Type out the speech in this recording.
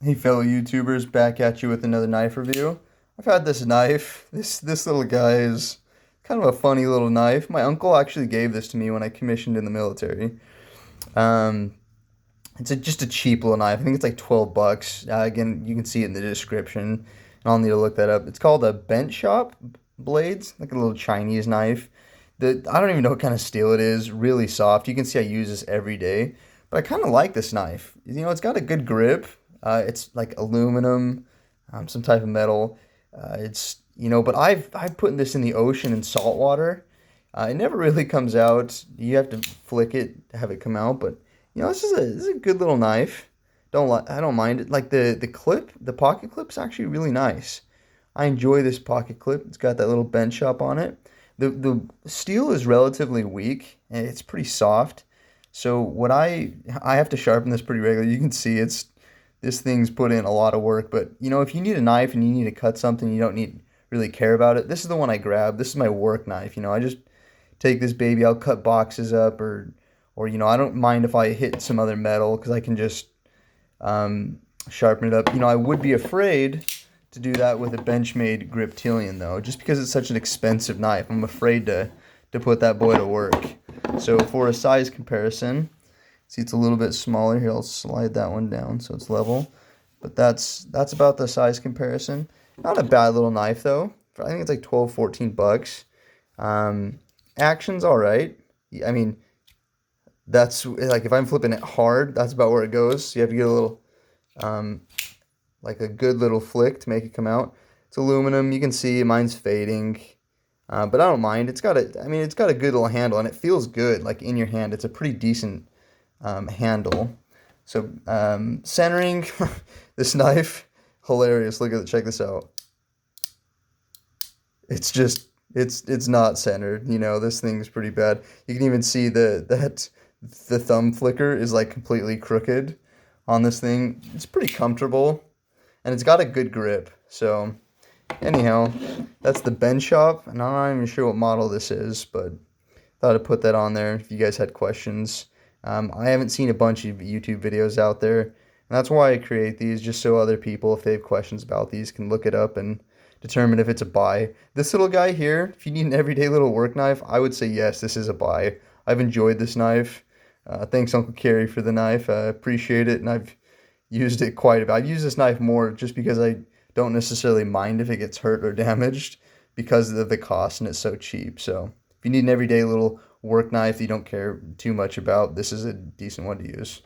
Hey fellow YouTubers, back at you with another knife review. I've had this knife. This little guy is kind of a funny little knife. My uncle actually gave this to me when I commissioned in the military. Um, just a cheap little knife. I think it's like 12 bucks. Again, you can see it in the description. And I'll need to look that up. It's called a Benschop blades, like a little Chinese knife. I don't even know what kind of steel it is. Really soft. You can see I use this every day. But I kind of like this knife. It's got a good grip. It's like aluminum, some type of metal. But I've put this in the ocean in salt water. It never really comes out. You have to flick it to have it come out. But this is a good little knife. I don't mind it. Like the pocket clip's actually really nice. I enjoy this pocket clip. It's got that little bench shop on it. The steel is relatively weak and it's pretty soft. So I have to sharpen this pretty regularly. You can see this thing's put in a lot of work, but if you need a knife and you need to cut something, you don't need really care about it. This is the one I grab. This is my work knife. I just take this baby. I'll cut boxes up or I don't mind if I hit some other metal because I can just sharpen it up. I would be afraid to do that with a Benchmade Griptilian though, just because it's such an expensive knife. I'm afraid to put that boy to work. So for a size comparison, see it's a little bit smaller here. I'll slide that one down so it's level. But that's about the size comparison. Not a bad little knife though. I think it's like 12, 14 bucks. Action's all right. I mean, that's like if I'm flipping it hard, that's about where it goes. So you have to get a little like a good little flick to make it come out. It's aluminum. You can see mine's fading. But I don't mind. It's got a good little handle and it feels good like in your hand. It's a pretty decent handle. So centering this knife, hilarious. Check this out. It's not centered. This thing's pretty bad. You can even see that the thumb flicker is like completely crooked on this thing. It's pretty comfortable and it's got a good grip. So anyhow, that's the Benschop, and I'm not even sure what model this is, but thought I'd put that on there if you guys had questions. I haven't seen a bunch of YouTube videos out there, and that's why I create these, just so other people, if they have questions about these, can look it up and determine if it's a buy. This little guy here, if you need an everyday little work knife, I would say yes, this is a buy. I've enjoyed this knife. Thanks, Uncle Carrie, for the knife. I appreciate it, and I've used it quite a bit. I've used this knife more just because I don't necessarily mind if it gets hurt or damaged because of the cost and it's so cheap. So if you need an everyday little work knife that you don't care too much about, this is a decent one to use.